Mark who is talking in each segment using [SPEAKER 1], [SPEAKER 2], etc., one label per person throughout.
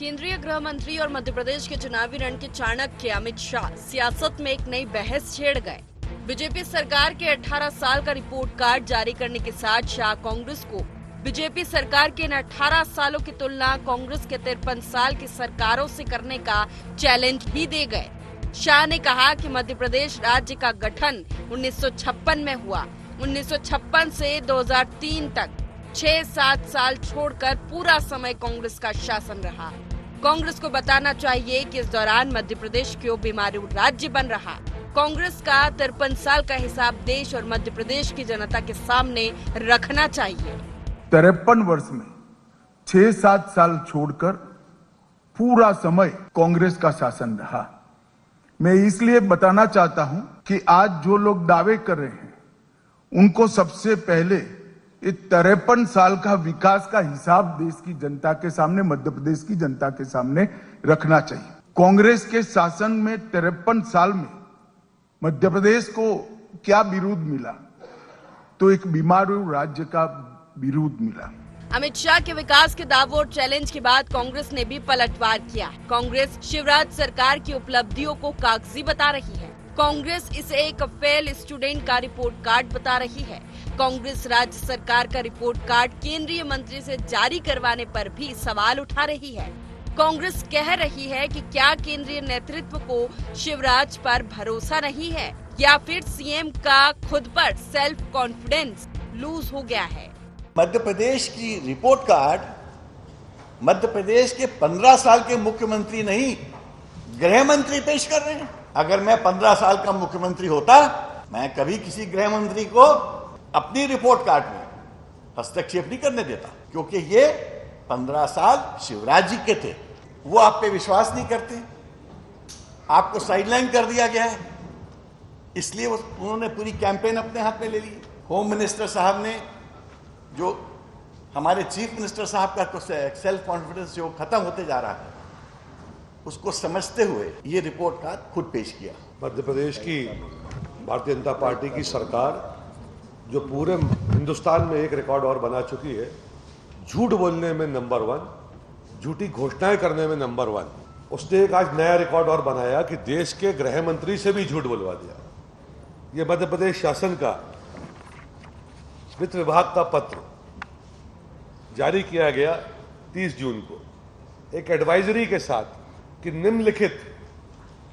[SPEAKER 1] केंद्रीय गृह मंत्री और मध्य प्रदेश के चुनावी रण के चाणक्य अमित शाह सियासत में एक नई बहस छेड़ गए। बीजेपी सरकार के 18 साल का रिपोर्ट कार्ड जारी करने के साथ शाह कांग्रेस को बीजेपी सरकार के इन 18 सालों की तुलना कांग्रेस के 53 साल की सरकारों से करने का चैलेंज भी दे गए। शाह ने कहा कि मध्य प्रदेश राज्य का गठन 1956 में हुआ। 1956 से 2003 तक 6-7 साल छोड़कर पूरा समय कांग्रेस का शासन रहा। कांग्रेस को बताना चाहिए कि इस दौरान मध्य प्रदेश क्यों बीमारू राज्य बन रहा। कांग्रेस का 53 साल का हिसाब देश और मध्य प्रदेश की जनता के सामने रखना चाहिए।
[SPEAKER 2] 53 वर्ष में 6-7 साल छोड़कर पूरा समय कांग्रेस का शासन रहा। मैं इसलिए बताना चाहता हूं कि आज जो लोग दावे कर रहे हैं उनको सबसे पहले ये 53 साल का विकास का हिसाब देश की जनता के सामने, मध्य प्रदेश की जनता के सामने रखना चाहिए। कांग्रेस के शासन में 53 साल में मध्य प्रदेश को क्या विरोध मिला? तो एक बीमारू राज्य का विरोध मिला।
[SPEAKER 1] अमित शाह के विकास के दावों और चैलेंज के बाद कांग्रेस ने भी पलटवार किया। कांग्रेस शिवराज सरकार की उपलब्धियों को कागजी बता रही है। कांग्रेस इसे एक फेल स्टूडेंट का रिपोर्ट कार्ड बता रही है। कांग्रेस राज्य सरकार का रिपोर्ट कार्ड केंद्रीय मंत्री से जारी करवाने पर भी सवाल उठा रही है। कांग्रेस कह रही है कि क्या केंद्रीय नेतृत्व को शिवराज पर भरोसा नहीं है या फिर सीएम का खुद पर सेल्फ कॉन्फिडेंस लूज हो गया है।
[SPEAKER 3] मध्य प्रदेश की रिपोर्ट कार्ड मध्य प्रदेश के 15 साल के मुख्यमंत्री नहीं, गृह मंत्री पेश कर रहे हैं। अगर मैं 15 साल का मुख्यमंत्री होता, मैं कभी किसी गृह मंत्री को अपनी रिपोर्ट कार्ड में हस्तक्षेप नहीं करने देता, क्योंकि ये 15 साल शिवराज जी के थे। वो आप पे विश्वास नहीं करते, आपको साइडलाइन कर दिया गया है, इसलिए उन्होंने पूरी कैंपेन अपने हाथ में ले ली। होम मिनिस्टर साहब ने, जो हमारे चीफ मिनिस्टर साहब का सेल्फ कॉन्फिडेंस जो खत्म होते जा रहा है, उसको समझते हुए ये रिपोर्ट कार्ड खुद पेश किया।
[SPEAKER 4] मध्य प्रदेश की भारतीय जनता पार्टी की सरकार जो पूरे हिंदुस्तान में एक रिकॉर्ड और बना चुकी है, झूठ बोलने में नंबर 1, झूठी घोषणाएं करने में नंबर 1। उसने एक आज नया रिकॉर्ड और बनाया कि देश के गृह मंत्री से भी झूठ बोलवा दिया। ये मध्य प्रदेश शासन का वित्त विभाग का पत्र जारी किया गया 30 जून को, एक एडवाइजरी के साथ कि निम्नलिखित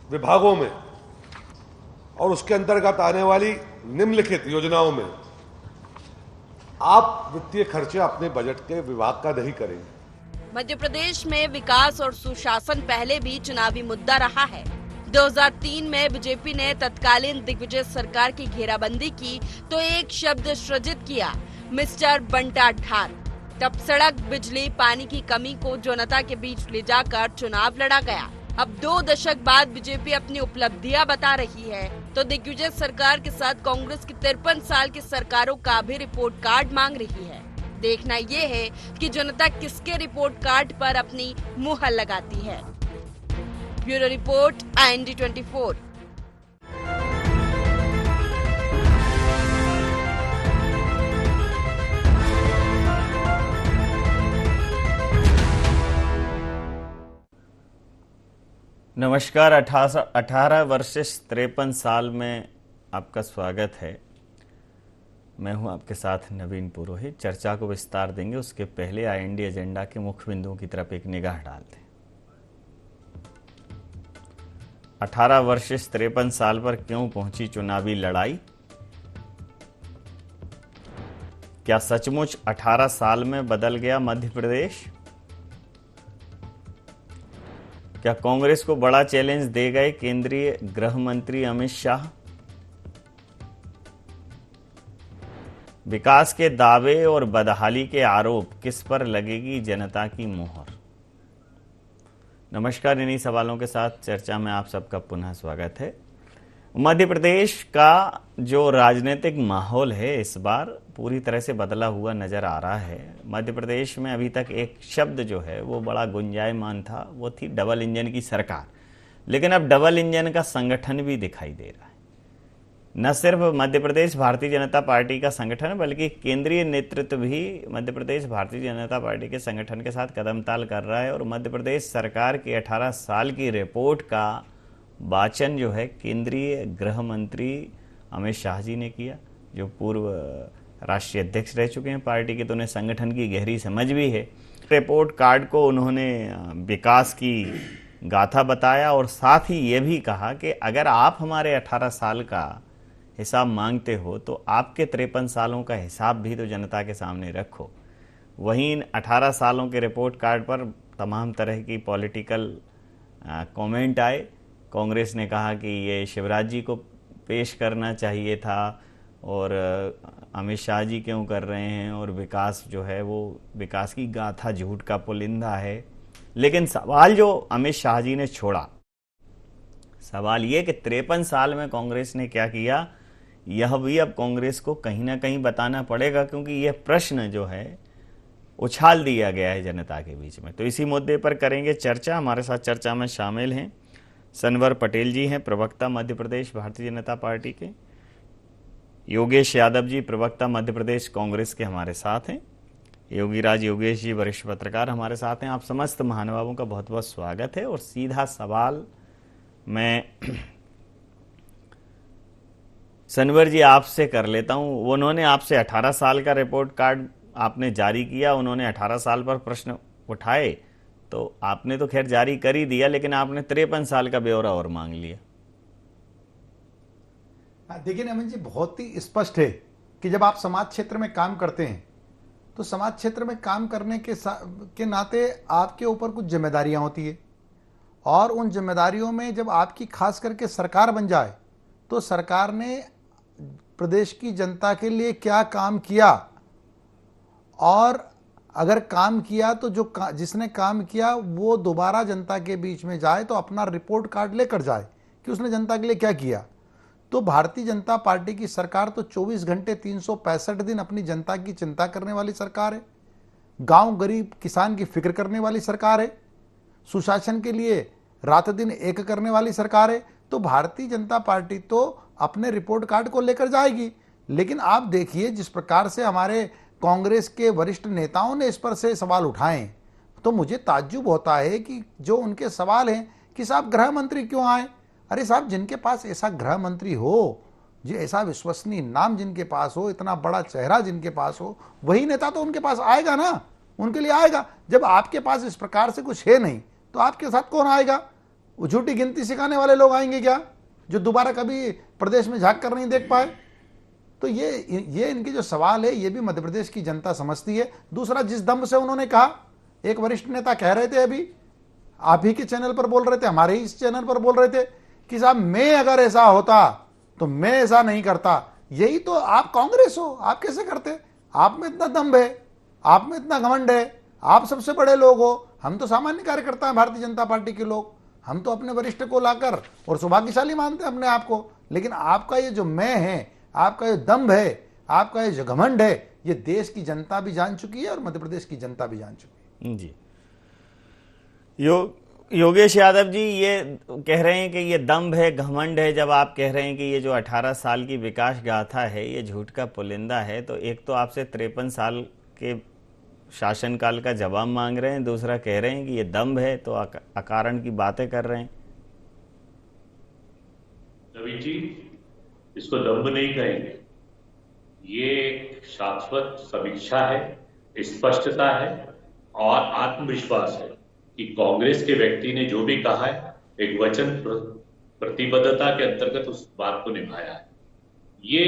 [SPEAKER 4] विभागों में और उसके अंतर्गत आने वाली निम्नलिखित योजनाओं में आप वित्तीय खर्चे अपने बजट के विभाग का नहीं करेंगे।
[SPEAKER 1] मध्य प्रदेश में विकास और सुशासन पहले भी चुनावी मुद्दा रहा है। 2003 में बीजेपी ने तत्कालीन दिग्विजय सरकार की घेराबंदी की तो एक शब्द सृजित किया, मिस्टर बंटा ढार। तब सड़क, बिजली, पानी की कमी को जनता के बीच ले जाकर चुनाव लड़ा गया। अब 2 दशक बाद बीजेपी अपनी उपलब्धियां बता रही है तो दिग्विजय सरकार के साथ कांग्रेस की 53 साल की सरकारों का भी रिपोर्ट कार्ड मांग रही है। देखना ये है कि जनता किसके रिपोर्ट कार्ड पर अपनी मुहर लगाती है। Bureau report, IND 24।
[SPEAKER 5] नमस्कार। 18 वर्ष 53 साल में आपका स्वागत है। मैं हूं आपके साथ नवीन पुरोहित। चर्चा को विस्तार देंगे, उसके पहले IND एजेंडा के मुख्य बिंदुओं की तरफ एक निगाह डालते हैं। 18 वर्ष 53 साल पर क्यों पहुंची चुनावी लड़ाई? क्या सचमुच 18 साल में बदल गया मध्य प्रदेश? क्या कांग्रेस को बड़ा चैलेंज दे गए केंद्रीय गृह मंत्री अमित शाह? विकास के दावे और बदहाली के आरोप, किस पर लगेगी जनता की मोहर? नमस्कार। इन्हीं सवालों के साथ चर्चा में आप सबका पुनः स्वागत है। मध्य प्रदेश का जो राजनीतिक माहौल है इस बार पूरी तरह से बदला हुआ नजर आ रहा है। मध्य प्रदेश में अभी तक एक शब्द जो है वो बड़ा गुंजायमान था, वो थी डबल इंजन की सरकार। लेकिन अब डबल इंजन का संगठन भी दिखाई दे रहा है। न सिर्फ मध्य प्रदेश भारतीय जनता पार्टी का संगठन बल्कि केंद्रीय नेतृत्व भी मध्य प्रदेश भारतीय जनता पार्टी के संगठन के साथ कदम ताल कर रहा है। और मध्य प्रदेश सरकार की 18 साल की रिपोर्ट का वाचन जो है केंद्रीय गृह मंत्री अमित शाह जी ने किया, जो पूर्व राष्ट्रीय अध्यक्ष रह चुके हैं पार्टी के, तो उन्हें संगठन की गहरी समझ भी है। रिपोर्ट कार्ड को उन्होंने विकास की गाथा बताया और साथ ही ये भी कहा कि अगर आप हमारे 18 साल का हिसाब मांगते हो तो आपके 53 सालों का हिसाब भी तो जनता के सामने रखो। वहीं इन 18 सालों के रिपोर्ट कार्ड पर तमाम तरह की पॉलिटिकल कमेंट आए। कांग्रेस ने कहा कि ये शिवराज जी को पेश करना चाहिए था और अमित शाह जी क्यों कर रहे हैं, और विकास जो है वो विकास की गाथा झूठ का पुलिंदा है। लेकिन सवाल जो अमित शाह जी ने छोड़ा, सवाल ये कि 53 साल में कांग्रेस ने क्या किया, यह भी अब कांग्रेस को कहीं ना कहीं बताना पड़ेगा, क्योंकि यह प्रश्न जो है उछाल दिया गया है जनता के बीच में। तो इसी मुद्दे पर करेंगे चर्चा। हमारे साथ चर्चा में शामिल हैं सनवर पटेल जी, हैं प्रवक्ता मध्य प्रदेश भारतीय जनता पार्टी के। योगेश यादव जी प्रवक्ता मध्य प्रदेश कांग्रेस के हमारे साथ हैं। योगीराज योगेश जी वरिष्ठ पत्रकार हमारे साथ हैं। आप समस्त महानुभावों का बहुत बहुत स्वागत है। और सीधा सवाल मैं सनवर जी आपसे कर लेता हूं। उन्होंने आपसे 18 साल का रिपोर्ट कार्ड आपने जारी किया, उन्होंने 18 साल पर प्रश्न उठाए, तो आपने तो खैर जारी कर ही दिया, लेकिन आपने 53 साल का ब्यौरा और मांग लिया।
[SPEAKER 6] देखिए नमन जी, बहुत ही स्पष्ट है कि जब आप समाज क्षेत्र में काम करते हैं तो समाज क्षेत्र में काम करने के नाते आपके ऊपर कुछ जिम्मेदारियां होती है, और उन जिम्मेदारियों में जब आपकी खास करके सरकार बन जाए तो सरकार ने प्रदेश की जनता के लिए क्या काम किया, और अगर काम किया तो जिसने काम किया वो दोबारा जनता के बीच में जाए तो अपना रिपोर्ट कार्ड लेकर जाए कि उसने जनता के लिए क्या किया। तो भारतीय जनता पार्टी की सरकार तो 24 घंटे 365 दिन अपनी जनता की चिंता करने वाली सरकार है, गांव गरीब किसान की फिक्र करने वाली सरकार है, सुशासन के लिए रात दिन एक करने वाली सरकार है। तो भारतीय जनता पार्टी तो अपने रिपोर्ट कार्ड को लेकर जाएगी। लेकिन आप देखिए जिस प्रकार से हमारे कांग्रेस के वरिष्ठ नेताओं ने इस पर से सवाल उठाए, तो मुझे ताज्जुब होता है कि जो उनके सवाल हैं कि साहब गृह मंत्री क्यों आए। अरे साहब, जिनके पास ऐसा गृह मंत्री हो, जो ऐसा विश्वसनीय नाम जिनके पास हो, इतना बड़ा चेहरा जिनके पास हो, वही नेता तो उनके पास आएगा ना, उनके लिए आएगा। जब आपके पास इस प्रकार से कुछ है नहीं तो आपके साथ कौन आएगा? वो झूठी गिनती सिखाने वाले लोग आएंगे क्या, जो दोबारा कभी प्रदेश में झांक कर नहीं देख पाए? तो ये इनके जो सवाल है ये भी मध्य प्रदेश की जनता समझती है। दूसरा, जिस दम से उन्होंने कहा, एक वरिष्ठ नेता कह रहे थे, अभी आप ही के चैनल पर बोल रहे थे, हमारे ही इस चैनल पर बोल रहे थे कि साहब मैं अगर ऐसा होता तो मैं ऐसा नहीं करता। यही तो आप कांग्रेस हो, आप कैसे करते? आप में इतना दम्भ है, आप में इतना घमंड है, आप सबसे बड़े लोग हो। हम तो सामान्य कार्यकर्ता हैं भारतीय जनता पार्टी के लोग, हम तो अपने वरिष्ठ को लाकर और सौभाग्यशाली मानते हैं अपने आप को। लेकिन आपका ये जो मैं है, आपका ये दम्भ है, आपका ये जो घमंड है, ये देश की जनता भी जान चुकी है और मध्य प्रदेश की जनता भी जान चुकी है।
[SPEAKER 5] जी योगेश यादव जी ये कह रहे हैं कि ये दम्भ है, घमंड है। जब आप कह रहे हैं कि ये जो 18 साल की विकास गाथा है ये झूठ का पुलिंदा है, तो एक तो आपसे 53 साल के शासनकाल का जवाब मांग रहे हैं, दूसरा कह रहे हैं कि ये दम्भ है, तो अकारण की बातें कर रहे हैं।
[SPEAKER 7] रवि जी, इसको दम्भ नहीं कहेंगे, ये एक शाश्वत समीक्षा है, स्पष्टता है और आत्मविश्वास है कि कांग्रेस के व्यक्ति ने जो भी कहा है एक वचन प्रतिबद्धता के अंतर्गत उस बात को निभाया है। ये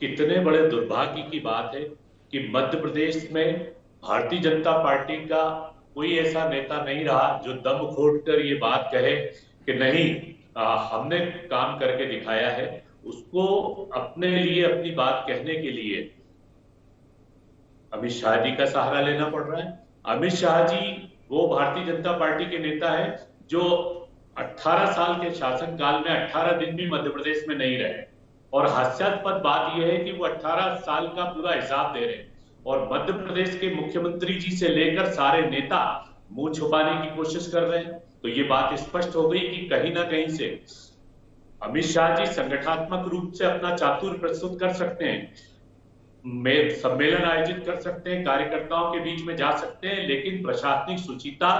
[SPEAKER 7] कितने बड़े दुर्भाग्य की बात है कि मध्य प्रदेश में भारतीय जनता पार्टी का कोई ऐसा नेता नहीं रहा जो दम खोलकर ये बात कहे कि नहीं हमने काम करके दिखाया है। उसको अपने लिए अपनी बात कहने के लिए अमित शाह जी का सहारा लेना पड़ रहा है। अमित शाह जी वो भारतीय जनता पार्टी के नेता है जो 18 साल के शासनकाल में 18 दिन भी मध्य प्रदेश में नहीं रहे, और हास्यास्पद बात यह है कि वो 18 साल का पूरा हिसाब दे रहे हैं और मध्य प्रदेश के मुख्यमंत्री जी से लेकर सारे नेता मुंह छुपाने की कोशिश कर रहे हैं। तो ये बात स्पष्ट हो गई कि कहीं ना कहीं से अमित शाह जी संगठनात्मक रूप से अपना चातुर्य प्रस्तुत कर सकते हैं, में सम्मेलन आयोजित कर सकते हैं, कार्यकर्ताओं के बीच में जा सकते हैं, लेकिन प्रशासनिक शुचिता,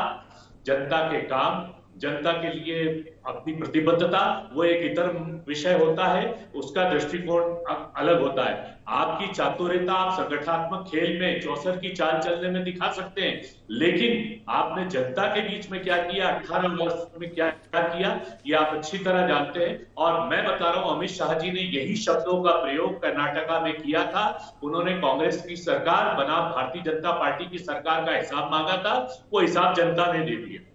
[SPEAKER 7] जनता के काम, जनता के लिए अपनी प्रतिबद्धता, वो एक इतर विषय होता है, उसका दृष्टिकोण अलग होता है। आपकी चातुर्यता आप संगठनात्मक खेल में चौसर की चाल चलने में दिखा सकते हैं, लेकिन आपने जनता के बीच में क्या किया, 18 वर्ष में क्या किया, ये आप अच्छी तरह जानते हैं। और मैं बता रहा हूं, अमित शाह जी ने यही शब्दों का प्रयोग कर्नाटका में किया था। उन्होंने कांग्रेस की सरकार बनाम भारतीय जनता पार्टी की सरकार का हिसाब मांगा था, वो हिसाब जनता ने दे दिया।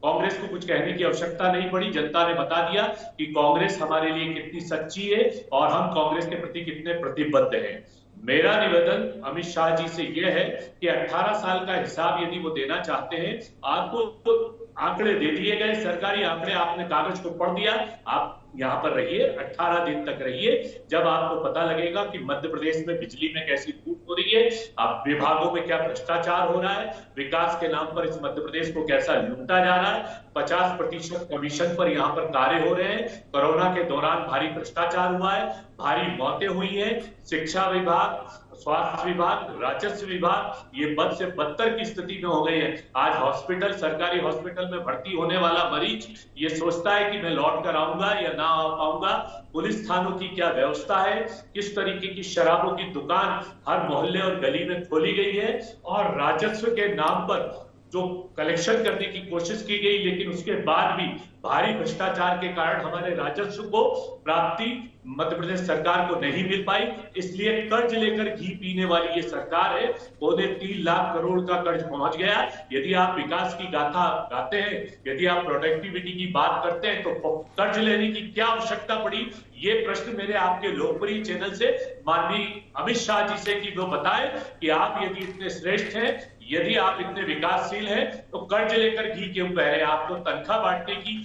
[SPEAKER 7] कांग्रेस को कुछ कहने की आवश्यकता नहीं पड़ी, जनता ने बता दिया कि कांग्रेस हमारे लिए कितनी सच्ची है और हम कांग्रेस के प्रति कितने प्रतिबद्ध हैं। मेरा निवेदन अमित शाह जी से यह है कि 18 साल का हिसाब यदि वो देना चाहते हैं, आपको तो आंकड़े दे दिए गए, सरकारी आंकड़े, आपने कागज को पढ़ दिया, आप यहां पर रहिए, 18 दिन तक रहिए। जब आपको पता लगेगा कि मध्य प्रदेश में बिजली में कैसी लूट हो रही है, आप विभागों में क्या भ्रष्टाचार हो रहा है, विकास के नाम पर इस मध्य प्रदेश को कैसा लूटा जा रहा है, 50% कमीशन पर यहाँ पर कार्य हो रहे हैं, कोरोना के दौरान भारी भ्रष्टाचार हुआ है, भारी मौतें हुई हैं, शिक्षा विभाग, स्वास्थ्य विभाग, राजस्व विभाग ये बद से बदतर की स्थिति में हो गई है। आज हॉस्पिटल, सरकारी हॉस्पिटल में भर्ती होने वाला मरीज ये सोचता है कि मैं लौट कर आऊंगा या ना आ पाऊंगा। पुलिस थानों की क्या व्यवस्था है, किस तरीके की शराबों की दुकान हर मोहल्ले और गली में खोली गई है, और राजस्व के नाम पर जो कलेक्शन करने की कोशिश की गई, लेकिन उसके बाद भी भारी भ्रष्टाचार के कारण हमारे राजस्व को प्राप्ति मध्य प्रदेश सरकार को नहीं मिल पाई। इसलिए कर्ज लेकर घी पीने वाली ये सरकार है। 3.25 लाख करोड़ का कर्ज पहुंच गया। यदि आप विकास की गाथा गाते हैं, यदि आप प्रोडक्टिविटी की बात करते हैं, तो कर्ज लेने की क्या आवश्यकता पड़ी? ये प्रश्न मेरे आपके लोकप्रिय चैनल से माननीय अमित शाह जी से कि वो बताएं कि आप यदि इतने श्रेष्ठ हैं, यदि आप इतने विकासशील हैं, तो कर्ज लेकर घी क्यों बह रहे हैं? आपको तनख्वाह बांटने की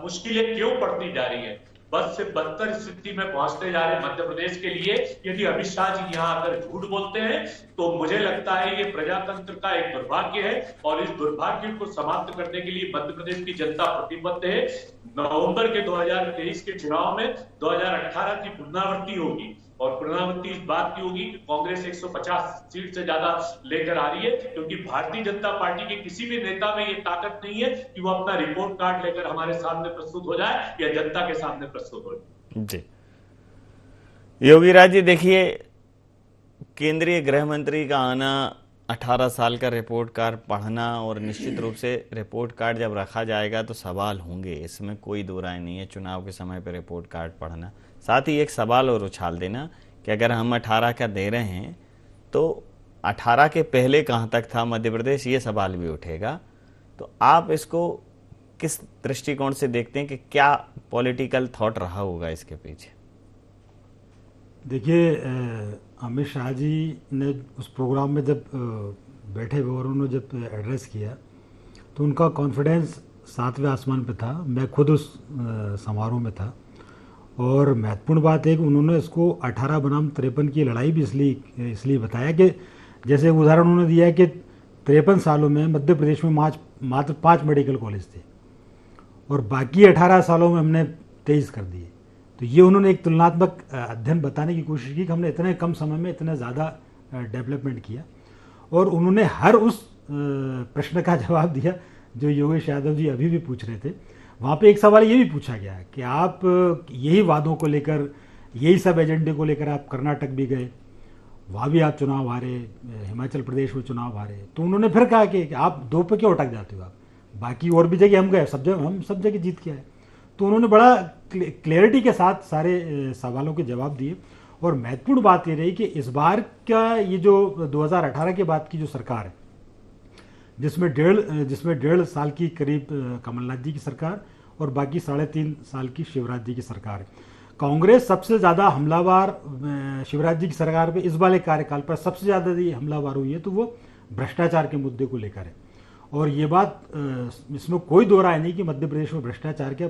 [SPEAKER 7] मुश्किलें क्यों पड़ती जा रही है? बस से बदतर स्थिति में पहुंचते जा रहे मध्य प्रदेश के लिए यदि अमित शाह जी यहाँ आकर झूठ बोलते हैं, तो मुझे लगता है ये प्रजातंत्र का एक दुर्भाग्य है, और इस दुर्भाग्य को समाप्त करने के लिए मध्य प्रदेश की जनता प्रतिबद्ध है। नवंबर के 2023 के चुनाव में 2018 की पुनरावृत्ति होगी, और पुनरावृत्ति इस बात की होगी कि कांग्रेस 150 सीट से ज्यादा लेकर आ रही है, क्योंकि भारतीय जनता पार्टी के किसी भी नेता में ये ताकत नहीं है कि वो अपना रिपोर्ट कार्ड लेकर हमारे सामने प्रस्तुत हो जाए या जनता के सामने प्रस्तुत हो जाए।
[SPEAKER 5] जी, योगी राज जी, देखिए, केंद्रीय गृह मंत्री का आना, 18 साल का रिपोर्ट कार्ड पढ़ना, और निश्चित रूप से रिपोर्ट कार्ड जब रखा जाएगा तो सवाल होंगे, इसमें कोई दो राय नहीं है। चुनाव के समय पर रिपोर्ट कार्ड पढ़ना, साथ ही एक सवाल और उछाल देना कि अगर हम 18 का दे रहे हैं तो 18 के पहले कहाँ तक था मध्य प्रदेश, ये सवाल भी उठेगा। तो आप इसको किस दृष्टिकोण से देखते हैं कि क्या पॉलिटिकल थॉट रहा होगा इसके पीछे?
[SPEAKER 8] देखिए, अमित शाह जी ने उस प्रोग्राम में जब बैठे हुए और उन्होंने जब एड्रेस किया तो उनका कॉन्फिडेंस 7वें आसमान पे था। मैं खुद उस समारोह में था, और महत्वपूर्ण बात है कि उन्होंने इसको 18 बनाम 53 की लड़ाई भी इसलिए बताया कि जैसे उदाहरण उन्होंने दिया कि 53 सालों में मध्य प्रदेश में मात्र 5 मेडिकल कॉलेज थे और बाकी 18 सालों में हमने 23 कर दिए। तो ये उन्होंने एक तुलनात्मक अध्ययन बताने की कोशिश की कि हमने इतने कम समय में इतना ज़्यादा डेवलपमेंट किया, और उन्होंने हर उस प्रश्न का जवाब दिया जो योगेश यादव जी अभी भी पूछ रहे थे। वहाँ पे एक सवाल ये भी पूछा गया कि आप यही वादों को लेकर, यही सब एजेंडे को लेकर आप कर्नाटक भी गए, वहाँ भी आप चुनाव हारे, हिमाचल प्रदेश में चुनाव हारे, तो उन्होंने फिर कहा कि आप 2 पे क्यों अटक जाते हो, आप बाकी और भी जगह हम गए, हम सब जगह जीत के आए। तो उन्होंने बड़ा क्लैरिटी के साथ सारे सवालों के जवाब दिए। और महत्वपूर्ण बात ये रही कि इस बार का ये जो 2018 के बाद की जो सरकार है, जिसमें 1.5 साल की करीब कमलनाथ जी की सरकार और बाकी 3.5 साल की शिवराज जी की सरकार है। कांग्रेस सबसे ज़्यादा हमलावार शिवराज जी की सरकार पे, इस वाले कार्यकाल पर सबसे ज़्यादा यदि हमलावार हुई है तो वो भ्रष्टाचार के मुद्दे को लेकर है। और ये बात, इसमें कोई दो राय नहीं कि मध्य प्रदेश में भ्रष्टाचार के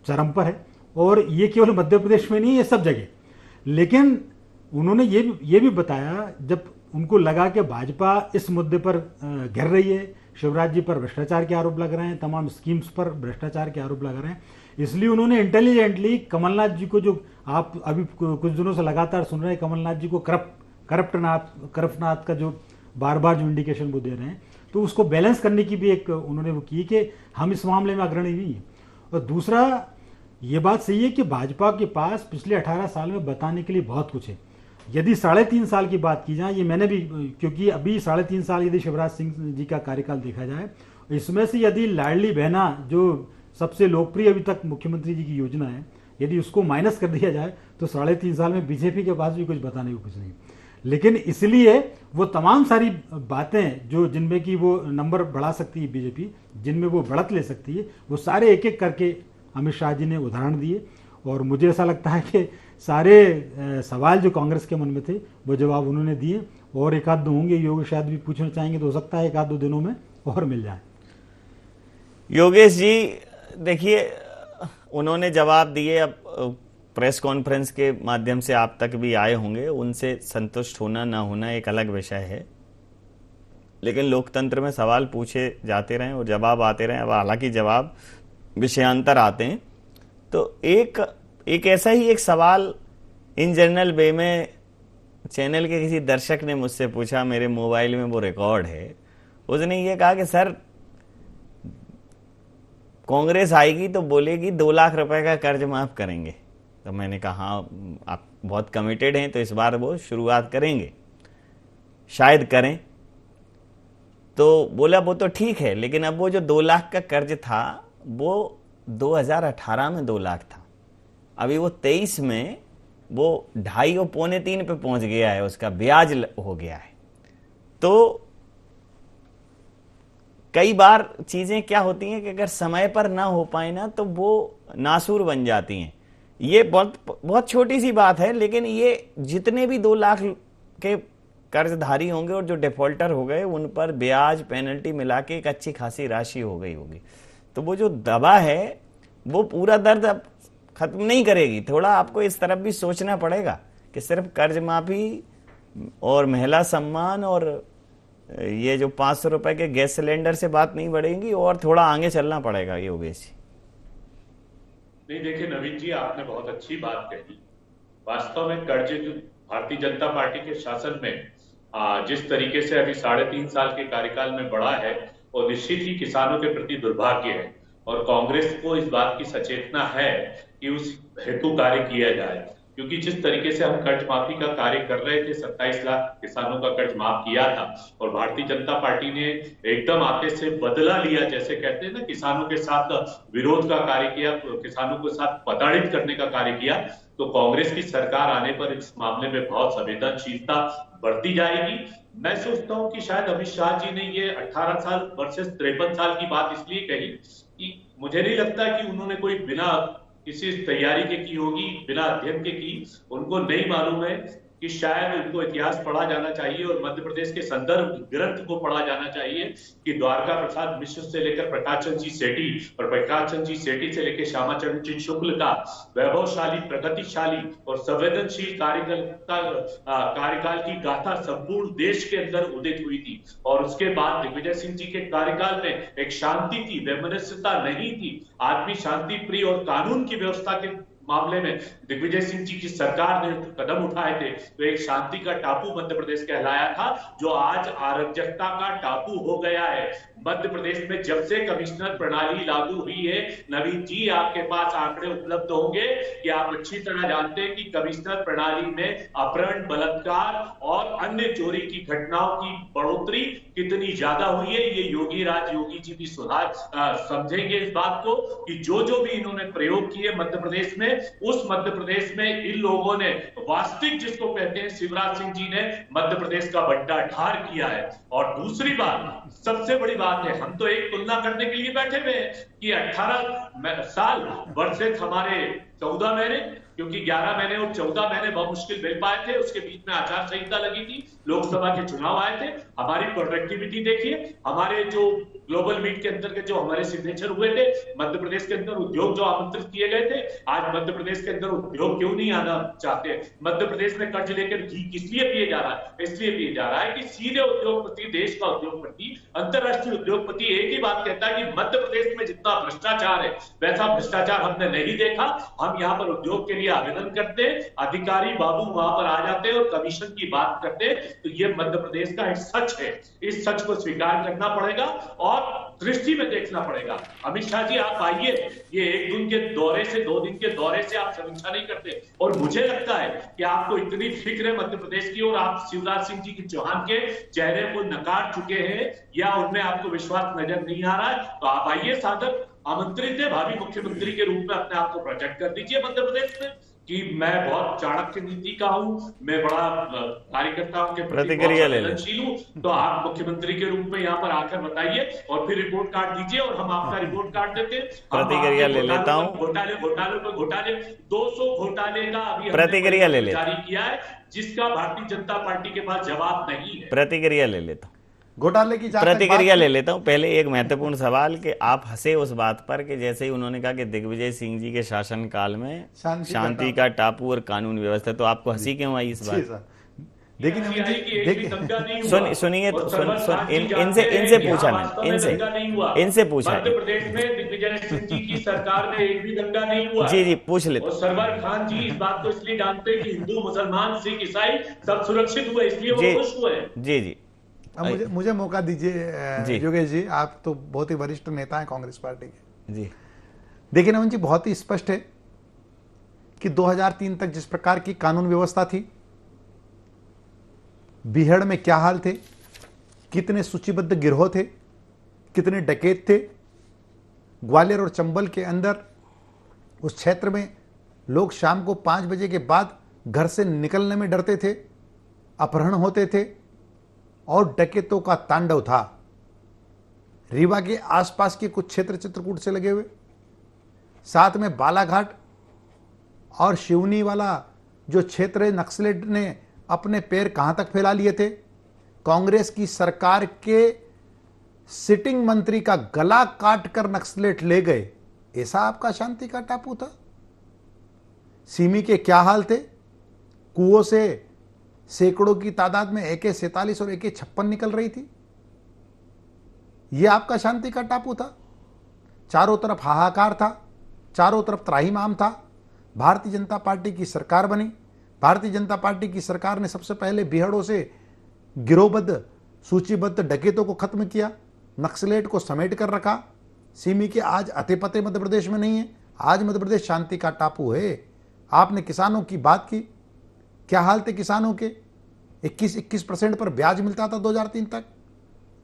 [SPEAKER 8] चरम पर है, और ये केवल मध्य प्रदेश में नहीं, ये सब जगह। लेकिन उन्होंने ये भी बताया, जब उनको लगा कि भाजपा इस मुद्दे पर घिर रही है, शिवराज जी पर भ्रष्टाचार के आरोप लग रहे हैं, तमाम स्कीम्स पर भ्रष्टाचार के आरोप लग रहे हैं, इसलिए उन्होंने इंटेलिजेंटली कमलनाथ जी को, जो आप अभी कुछ दिनों से लगातार सुन रहे हैं, कमलनाथ जी को करप्टनाथ का जो बार बार जो इंडिकेशन वो दे रहे हैं, तो उसको बैलेंस करने की भी एक उन्होंने वो की कि हम इस मामले में अग्रणी नहीं है। और दूसरा ये बात सही है कि भाजपा के पास पिछले 18 साल में बताने के लिए बहुत कुछ है। यदि 3.5 साल की बात की जाए, ये मैंने भी, क्योंकि अभी 3.5 साल यदि शिवराज सिंह जी का कार्यकाल देखा जाए, इसमें से यदि लाडली बहना जो सबसे लोकप्रिय अभी तक मुख्यमंत्री जी की योजना है, यदि उसको माइनस कर दिया जाए तो 3.5 साल में बीजेपी के पास भी कुछ बताने को कुछ नहीं। लेकिन इसलिए वो तमाम सारी बातें जो जिनमें कि वो नंबर बढ़ा सकती है बीजेपी, जिनमें वो बढ़त ले सकती है, वो सारे एक एक करके अमित शाह जी ने उदाहरण दिए। और मुझे ऐसा लगता है कि सारे सवाल जो कांग्रेस के मन में थे वो जवाब उन्होंने दिए। और एक आध दो होंगे, योगेश शायद भी पूछना चाहेंगे, तो हो सकता है एक आध दो दिनों में और मिल जाए।
[SPEAKER 5] योगेश जी देखिए, उन्होंने जवाब दिए, अब प्रेस कॉन्फ्रेंस के माध्यम से आप तक भी आए होंगे, उनसे संतुष्ट होना ना होना एक अलग विषय है, लेकिन लोकतंत्र में सवाल पूछे जाते रहे और जवाब आते रहे। अब हालांकि जवाब विषयांतर आते हैं, तो एक ऐसा ही एक सवाल इन जनरल वे में चैनल के किसी दर्शक ने मुझसे पूछा, मेरे मोबाइल में वो रिकॉर्ड है। उसने ये कहा कि सर कांग्रेस आएगी तो बोलेगी 2 लाख रुपए का कर्ज माफ करेंगे। तो मैंने कहा हाँ, आप बहुत कमिटेड हैं तो इस बार वो शुरुआत करेंगे, शायद करें। तो बोला वो तो ठीक है, लेकिन अब वो जो 2 लाख का कर्ज था वो 2018 में 2 लाख था, अभी वो 23 में वो 2.5 और 2.25 पे पहुंच गया है, उसका ब्याज हो गया है। तो कई बार चीजें क्या होती हैं कि अगर समय पर ना हो पाए ना तो वो नासूर बन जाती हैं। ये बहुत छोटी सी बात है, लेकिन ये जितने भी 2 लाख के कर्जधारी होंगे और जो डिफॉल्टर हो गए, उन पर ब्याज पेनल्टी मिला के एक अच्छी खासी राशि हो गई होगी। तो वो जो दवा है वो पूरा दर्द अब खत्म नहीं करेगी। थोड़ा आपको इस तरफ भी सोचना पड़ेगा कि सिर्फ कर्ज माफी और महिला सम्मान और ये जो 500 रुपए के गैस सिलेंडर से बात नहीं बढ़ेगी, और थोड़ा आगे चलना पड़ेगा। योगेश जी
[SPEAKER 7] नहीं, देखिए नवीन जी, आपने बहुत अच्छी बात कही। वास्तव में कर्ज जो भारतीय जनता पार्टी के शासन में जिस तरीके से अभी 3.5 साल के कार्यकाल में बढ़ा है, और निश्चित ही किसानों के प्रति दुर्भाग्य है, और कांग्रेस को इस बात की सचेतना है कि उस हेतु कार्य किया जाए। क्योंकि जिस तरीके से हम कर्ज माफी का कार्य कर रहे थे, 27 लाख किसानों का कर्ज माफ किया था, और भारतीय जनता पार्टी ने एकदम आते से बदला लिया, जैसे कहते हैं ना, किसानों के साथ विरोध का कार्य किया, किसानों के साथ प्रताड़ित करने का कार्य किया। तो कांग्रेस की सरकार आने पर इस मामले में बहुत संवेदनशीलता बढ़ती जाएगी। मैं सोचता हूं कि शायद अमित शाह जी ने ये 18 साल वर्सेस 53 साल की बात इसलिए कही कि मुझे नहीं लगता कि उन्होंने कोई बिना किसी तैयारी के की होगी, बिना अध्ययन के की। उनको नहीं मालूम है कि शायद उनको इतिहास पढ़ा जाना चाहिए और मध्य प्रदेश के संदर्भ ग्रंथ को पढ़ा जाना चाहिए कि द्वारका प्रसाद मिश्र से लेकर प्रकाश चंद जी सेठी और प्रकाश चंद जी सेठी से लेकर श्यामाचरण जी शुक्ल का वैभवशाली, प्रगतिशाली और संवेदनशील कार्यकाल की गाथा संपूर्ण देश के अंदर उदित हुई थी। और उसके बाद दिग्विजय सिंह जी के कार्यकाल में एक शांति थी, वैमनस्यता नहीं थी। आदमी शांति प्रिय और कानून की व्यवस्था के मामले में दिग्विजय सिंह जी की सरकार ने कदम उठाए थे, तो एक शांति का टापू मध्य प्रदेश कहलाया था, जो आज अराजकता का टापू हो गया है। मध्य प्रदेश में जब से कमिश्नर प्रणाली लागू हुई है, नवीन जी आपके पास आंकड़े उपलब्ध होंगे कि आप अच्छी तरह जानते हैं कि कमिश्नर प्रणाली में अपहरण, बलात्कार और अन्य चोरी की घटनाओं की बढ़ोतरी कितनी ज्यादा हुई है। ये योगी जी भी सुधार समझेंगे इस बात को कि जो भी इन्होंने प्रयोग किए मध्य प्रदेश में, उस मध्य प्रदेश में इन लोगों ने वास्तविक, जिसको कहते हैं शिवराज सिंह जी ने मध्य प्रदेश का बट्टा ढार किया है। और दूसरी बात, सबसे बड़ी बात है, हम तो एक तुलना करने के लिए बैठे हुए हैं कि 18 साल वर्सेस हमारे 14 महीने, क्योंकि 11 महीने और 14 महीने बहुत मुश्किल मिल पाए थे। उसके बीच में आचार संहिता लगी थी, लोकसभा के चुनाव आए थे। हमारी प्रोडक्टिविटी देखिए, हमारे जो ग्लोबल मीट के अंतर्गत जो हमारे सिग्नेचर हुए थे, मध्य प्रदेश के अंदर उद्योग जो आमंत्रित किए गए थे, आज मध्य प्रदेश के अंदर उद्योग क्यों नहीं आना चाहते? मध्य प्रदेश में कर्ज लेकर घी किस लिए पिए जा रहा है? इसलिए पिए जा रहा है कि सीधे उद्योगपति, देश का उद्योगपति, अंतरराष्ट्रीय उद्योगपति एक ही बात कहता है कि मध्य प्रदेश में जितना भ्रष्टाचार है वैसा भ्रष्टाचार हमने नहीं देखा। हम यहाँ पर उद्योग के लिए आवेदन करते हैं, अधिकारी बाबू वहां पर आ जाते हैं और कमीशन की बात करते हैं। तो ये मध्य प्रदेश का एक सच है, इस सच को स्वीकार करना पड़ेगा और दृष्टि में देखना पड़ेगा। अमित शाह जी आप आइए, ये एक दिन के दौरे से, 2 दिन के दौरे से आप समीक्षा नहीं करते। और मुझे लगता है कि आपको इतनी फिक्र है मध्य प्रदेश की और आप शिवराज सिंह जी के चौहान के चेहरे को नकार चुके हैं या उनमें आपको विश्वास नजर नहीं आ रहा है, तो आप आइए, सादर आमंत्रित है, भावी मुख्यमंत्री के रूप में अपने आप को प्रोजेक्ट कर दीजिए मध्य प्रदेश में कि मैं बहुत चाणक्य नीति का हूं, मैं बड़ा कार्यकर्ताओं के प्रति संवेदनशील हूं। तो आप मुख्यमंत्री के रूप में यहाँ पर आकर बताइए और फिर रिपोर्ट कार्ड दीजिए और हम आपका रिपोर्ट कार्ड देते हैं।
[SPEAKER 5] प्रतिक्रिया ले लेता हूं।
[SPEAKER 7] घोटाले 200 घोटाले का अभी
[SPEAKER 5] प्रतिक्रिया ले लेता
[SPEAKER 7] जारी किया है, जिसका भारतीय जनता पार्टी के पास जवाब नहीं है।
[SPEAKER 5] प्रतिक्रिया ले लेता हूं,
[SPEAKER 6] घोटाले की
[SPEAKER 5] प्रतिक्रिया ले लेता हूं। पहले एक महत्वपूर्ण सवाल कि आप हंसे उस बात पर कि जैसे ही उन्होंने कहा कि दिग्विजय सिंह जी के शासनकाल में शांति का टापू और कानून व्यवस्था, तो आपको हंसी क्यों आई इस बात?
[SPEAKER 6] लेकिन
[SPEAKER 5] सुनिए, इनसे पूछा मैंने, इनसे पूछा
[SPEAKER 7] मध्य प्रदेश में दिग्विजय सिंह जी की सरकार में एक भी दंगा नहीं हुआ।
[SPEAKER 5] जी पूछ ले।
[SPEAKER 7] और सरवर खान जी इस बात को इसलिए जानते हैं कि हिंदू, मुसलमान, सिख, ईसाई सब सुरक्षित हुए, इसलिए वो खुश हुए।
[SPEAKER 5] जी
[SPEAKER 6] अब मुझे मौका दीजिए योगेश जी, आप तो बहुत ही वरिष्ठ नेता हैं कांग्रेस पार्टी के।
[SPEAKER 5] जी
[SPEAKER 6] देखिए नमन जी, बहुत ही स्पष्ट है कि 2003 तक जिस प्रकार की कानून व्यवस्था थी, बीहड़ में क्या हाल थे, कितने सूचीबद्ध गिरोह थे, कितने डकैत थे, ग्वालियर और चंबल के अंदर उस क्षेत्र में लोग शाम को 5 बजे के बाद घर से निकलने में डरते थे, अपहरण होते थे और डकैतों का तांडव था। रीवा के आसपास के कुछ क्षेत्र चित्रकूट से लगे हुए, साथ में बालाघाट और शिवनी वाला जो क्षेत्र है, नक्सलेट ने अपने पैर कहां तक फैला लिए थे। कांग्रेस की सरकार के सिटिंग मंत्री का गला काटकर नक्सलेट ले गए, ऐसा आपका शांति का टापू था। सीमी के क्या हाल थे, कुओं से सैकड़ों की तादाद में AK-47 और AK-56 निकल रही थी, यह आपका शांति का टापू था। चारों तरफ हाहाकार था, चारों तरफ त्राहिमाम था। भारतीय जनता पार्टी की सरकार बनी, भारतीय जनता पार्टी की सरकार ने सबसे पहले बीहड़ों से गिरोहबद्ध, सूचीबद्ध डकैतों को खत्म किया, नक्सलेट को समेट कर रखा। सीमी के आज अते पते मध्य प्रदेश में नहीं है, आज मध्य प्रदेश शांति का टापू है। आपने किसानों की बात की, क्या हाल थे किसानों के? 21% पर ब्याज मिलता था 2003 तक,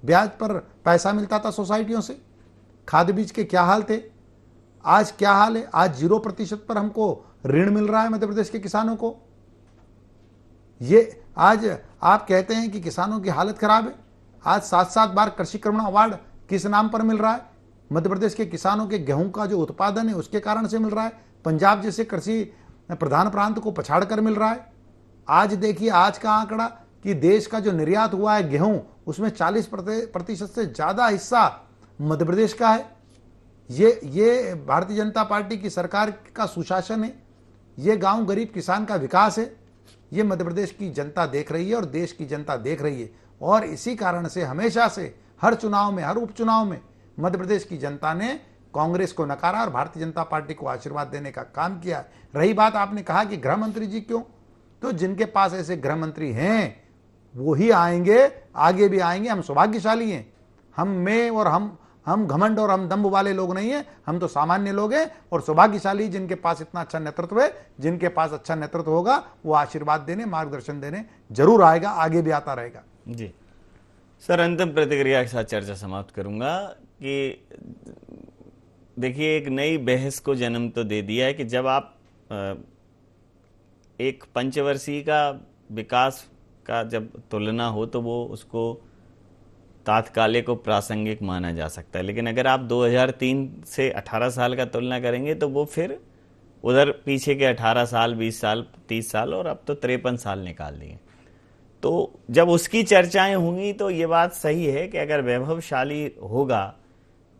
[SPEAKER 6] ब्याज पर पैसा मिलता था सोसाइटियों से। खाद बीज के क्या हाल थे, आज क्या हाल है? आज 0% पर हमको ऋण मिल रहा है मध्य प्रदेश के किसानों को। ये आज आप कहते हैं कि किसानों की हालत खराब है। आज 7-7 बार कृषि करुणा अवार्ड किस नाम पर मिल रहा है? मध्य प्रदेश के किसानों के गेहूं का जो उत्पादन है उसके कारण से मिल रहा है। पंजाब जैसे कृषि प्रधान प्रांत को पछाड़ कर मिल रहा है। आज देखिए आज का आंकड़ा कि देश का जो निर्यात हुआ है गेहूं, उसमें 40% से ज्यादा हिस्सा मध्य प्रदेश का है। ये भारतीय जनता पार्टी की सरकार का सुशासन है, ये गांव गरीब किसान का विकास है, ये मध्य प्रदेश की जनता देख रही है और देश की जनता देख रही है। और इसी कारण से हमेशा से हर चुनाव में, हर उपचुनाव में मध्य प्रदेश की जनता ने कांग्रेस को नकारा और भारतीय जनता पार्टी को आशीर्वाद देने का काम किया। रही बात आपने कहा कि गृह मंत्री जी क्यों, तो जिनके पास ऐसे गृह मंत्री हैं वो ही आएंगे, आगे भी आएंगे। हम सौभाग्यशाली हैं, हम घमंड और हम दम्भ वाले लोग नहीं हैं, हम तो सामान्य लोग हैं और सौभाग्यशाली जिनके पास इतना अच्छा नेतृत्व है। जिनके पास अच्छा नेतृत्व होगा वो आशीर्वाद देने, मार्गदर्शन देने जरूर आएगा, आगे भी आता रहेगा।
[SPEAKER 5] जी सर, अंतिम प्रतिक्रिया के साथ चर्चा समाप्त करूंगा कि देखिए एक नई बहस को जन्म तो दे दिया है कि जब आप एक पंचवर्षीय का विकास का जब तुलना हो तो वो उसको तात्कालिक और प्रासंगिक माना जा सकता है, लेकिन अगर आप 2003 से 18 साल का तुलना करेंगे तो वो फिर उधर पीछे के 18 साल, 20 साल, 30 साल और अब तो 53 साल निकाल दिए। तो जब उसकी चर्चाएं होंगी तो ये बात सही है कि अगर वैभवशाली होगा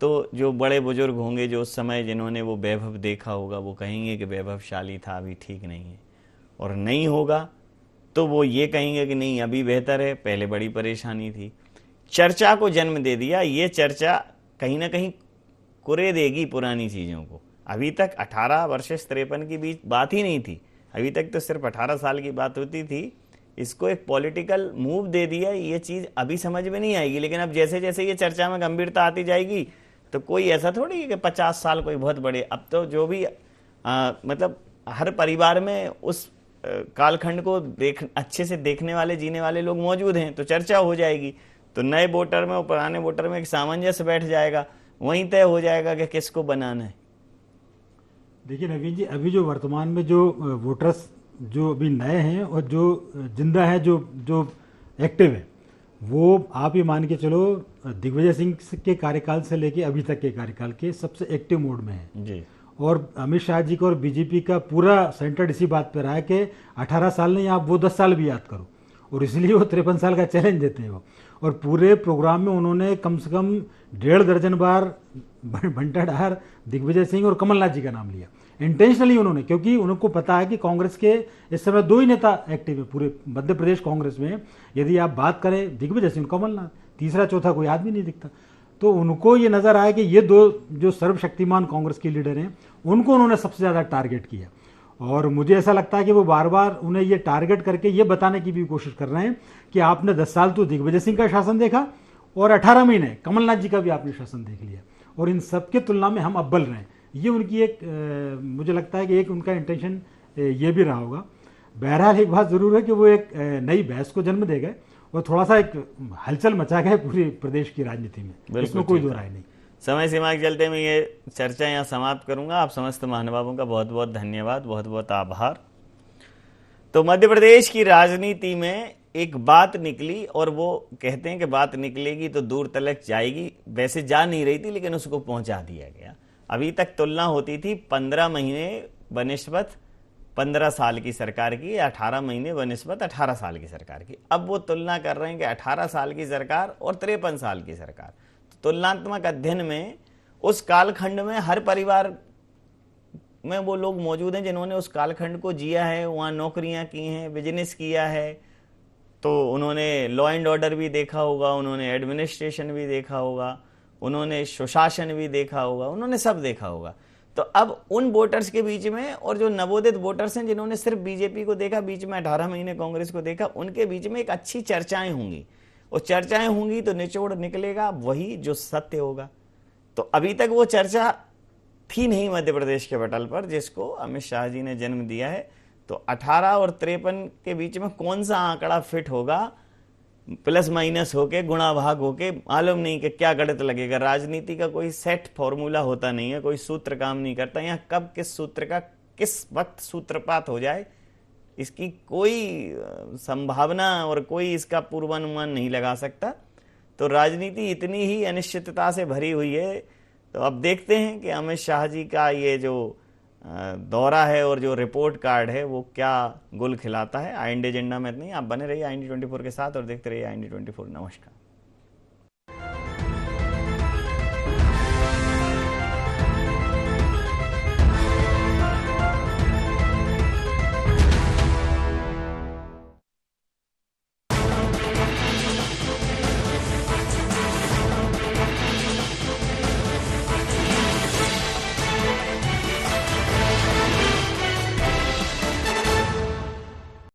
[SPEAKER 5] तो जो बड़े बुजुर्ग होंगे जो उस समय जिन्होंने वो वैभव देखा होगा वो कहेंगे कि वैभवशाली था, अभी ठीक नहीं है। और नहीं होगा तो वो ये कहेंगे कि नहीं अभी बेहतर है, पहले बड़ी परेशानी थी। चर्चा को जन्म दे दिया, ये चर्चा कहीं ना कहीं कुरे देगी पुरानी चीज़ों को। अभी तक 18 वर्सेस 53 की बीच बात ही नहीं थी, अभी तक तो सिर्फ 18 साल की बात होती थी। इसको एक पॉलिटिकल मूव दे दिया, ये चीज़ अभी समझ में नहीं आएगी, लेकिन अब जैसे जैसे ये चर्चा में गंभीरता आती जाएगी तो कोई ऐसा थोड़ी है कि 50 साल कोई बहुत बड़े, अब तो जो भी मतलब हर परिवार में उस कालखंड को अच्छे से देखने वाले जीने वाले लोग मौजूद हैं, तो चर्चा हो जाएगी। तो नए वोटर में और पुराने वोटर में एक सामंजस्य बैठ जाएगा, वहीं तय हो जाएगा कि किसको बनाना है।
[SPEAKER 8] देखिए नवीन जी, अभी जो वर्तमान में जो वोटर्स जो अभी नए हैं और जो जिंदा है, जो एक्टिव है, वो आप ये मान के चलो दिग्विजय सिंह के कार्यकाल से लेके अभी तक के कार्यकाल के सबसे एक्टिव मोड में है
[SPEAKER 5] जी।
[SPEAKER 8] और अमित शाह जी का और बीजेपी का पूरा सेंटर इसी बात पर रहा है कि 18 साल नहीं, आप वो 10 साल भी याद करो, और इसलिए वो 53 साल का चैलेंज देते हैं वो। और पूरे प्रोग्राम में उन्होंने कम से कम 1.5 दर्जन बार भंटा डार, दिग्विजय सिंह और कमलनाथ जी का नाम लिया इंटेंशनली उन्होंने, क्योंकि उनको पता है कि कांग्रेस के इस समय 2 ही नेता एक्टिव है पूरे मध्य प्रदेश कांग्रेस में। यदि आप बात करें दिग्विजय सिंह, कमलनाथ, तीसरा चौथा कोई आदमी नहीं दिखता। तो उनको ये नजर आया कि ये 2 जो सर्वशक्तिमान कांग्रेस के लीडर हैं उनको उन्होंने सबसे ज़्यादा टारगेट किया। और मुझे ऐसा लगता है कि वो बार बार उन्हें ये टारगेट करके ये बताने की भी कोशिश कर रहे हैं कि आपने 10 साल तो दिग्विजय सिंह का शासन देखा और 18 महीने कमलनाथ जी का भी आपने शासन देख लिया, और इन सबके तुलना में हम अव्वल रहे हैं। ये उनकी एक मुझे लगता है कि एक उनका इंटेंशन ये भी रहा होगा। बहरहाल एक बात ज़रूर है कि वो एक नई बहस को जन्म दे गए और थोड़ा सा एक हलचल मचा गए पूरे प्रदेश की राजनीति में, इसमें कोई दो राय नहीं।
[SPEAKER 5] समय सीमा के चलते मैं ये चर्चा यहाँ समाप्त करूंगा। आप समस्त महानुभावों का बहुत बहुत धन्यवाद, बहुत बहुत आभार। तो मध्य प्रदेश की राजनीति में एक बात निकली और वो कहते हैं कि बात निकलेगी तो दूर तलक जाएगी, वैसे जा नहीं रही थी लेकिन उसको पहुंचा दिया गया। अभी तक तुलना होती थी 15 महीने बनिस्बत 15 साल की सरकार की, 18 महीने बनिस्बत 18 साल की सरकार की। अब वो तुलना कर रहे हैं कि 18 साल की सरकार और 53 साल की सरकार। तो तुलनात्मक अध्ययन में उस कालखंड में हर परिवार में वो लोग मौजूद हैं जिन्होंने उस कालखंड को जिया है, वहाँ नौकरियां की हैं, बिजनेस किया है, तो उन्होंने लॉ एंड ऑर्डर भी देखा होगा, उन्होंने एडमिनिस्ट्रेशन भी देखा होगा, उन्होंने सुशासन भी देखा होगा, उन्होंने सब देखा होगा। तो अब उन वोटर्स के बीच में और जो नवोदित वोटर्स हैं जिन्होंने सिर्फ बीजेपी को देखा, बीच में 18 महीने कांग्रेस को देखा, उनके बीच में एक अच्छी चर्चाएं होंगी, और चर्चाएं होंगी तो निचोड़ निकलेगा वही जो सत्य होगा। तो अभी तक वो चर्चा थी नहीं मध्य प्रदेश के पटल पर, जिसको अमित शाह जी ने जन्म दिया है। तो 18 और 53 के बीच में कौन सा आंकड़ा फिट होगा, प्लस माइनस होके, गुणा भाग होके, मालूम नहीं कि क्या गणित लगेगा। राजनीति का कोई सेट फॉर्मूला होता नहीं है, कोई सूत्र काम नहीं करता। यहाँ कब किस सूत्र का किस वक्त सूत्रपात हो जाए इसकी कोई संभावना और कोई इसका पूर्वानुमान नहीं लगा सकता। तो राजनीति इतनी ही अनिश्चितता से भरी हुई है। तो अब देखते हैं कि अमित शाह जी का ये जो दौरा है और जो रिपोर्ट कार्ड है वो क्या गुल खिलाता है। IND एजेंडा में नहीं, आप बने रहिए IND 24 के साथ और देखते रहिए IND 24। नमस्कार।